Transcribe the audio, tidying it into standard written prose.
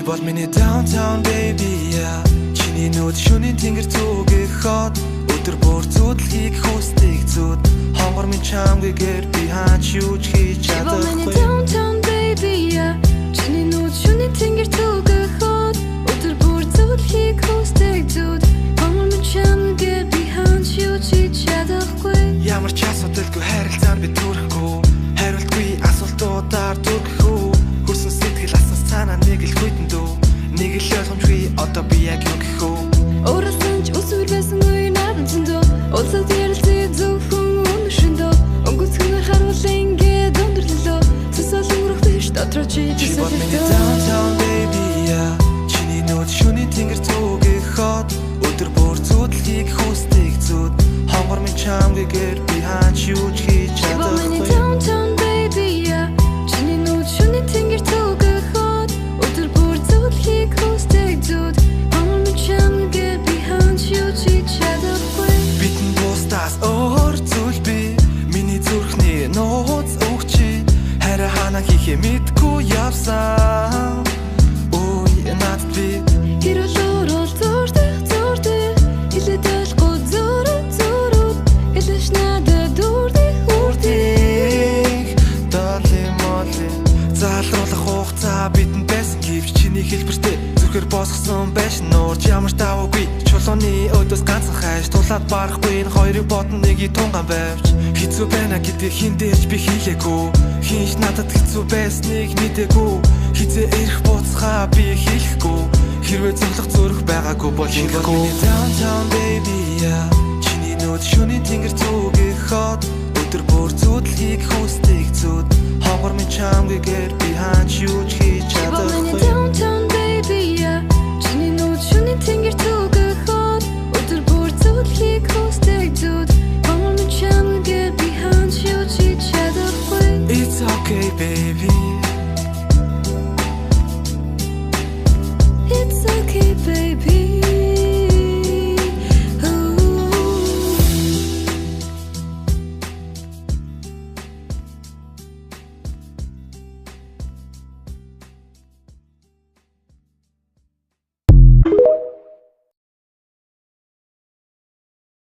бол миний downtown baby yeah. Чиний нүд шөнийн тэнгэр зүгээ хот өдөр бүр зүудлхийг хүсдэг зүуд хонгор минь чамгээр би хаач юу ч хийж чадахгүй downtown baby yeah. Чиний нүд шөнийн тэнгэр зүгээ хот өдөр бүр зүудлхийг хүсдэг зүуд хонгор минь чамгээр би хаач юу ч хийж чадахгүй ямар ч асуудалгүй харилцаанд би түрхгүй хариултгүй асуултуудаар түрхгүй хөрсөн сэтгэл асуусан цаана нэг л хүйтэн дүү нэг л ойлгомжгүй одоо би яг юу гэх үү Орасан ч өсвөр байсан үе надад зөндөө Улсад ярилцээ зөвхөн өнөшөндөө Өнгөцгөн харуул ингээд өндөрлөлөө Цэсэл өнгөрөх биш дотроо чи бол миний downtown baby yeah. Чиний нүд шөнийн тэнгэр зүгээ хот өдөр бүр зүудлхийг хүсдэг зүуд хонгор минь чамгээр би хаач юу ч хийж чадахгүй downtown baby yeah. Чиний нүд шөнийн тэнгэр зүгээ хот өдөр бүр зүудлхийг хүсдэг зүуд хонгор минь чамгээр би хаач юу ч хийж чадахгүй Битэн бустаас өөр зүйл би миний зүрхний нууц өгчи хараа хана хийхээ мэдгүй явсан ой надад би Хэрэлөөрөл зурдаг Илээд ойлгоо зурууд Илээш надад үрдих Доли моли Залруулах хугацаа бидэнд байсан гэвч чиний хэлбэртэй зүрхэр босгосон байж нуурч ямар ч даваагүй чулууны өдөөс ганцхан хайш тулаад барахгүй энэ хоёрыг бодно нэгийг тунгаан байвч хэцүү байна гэдгийг хиндэж би хийлээгүй хинч надад хэцүү байсныг мэдээгүй хизээ ирэх буцхаа би хийхгүй хэрвээ зөвлөх зүрх байгаагүй бол хийхгүй downtown baby yeah. Чиний нүд шөнийн тэнгэр зүгээ хот өдөр бүр зүудлхийг хүсдэг зүуд хонгор минь чамгээр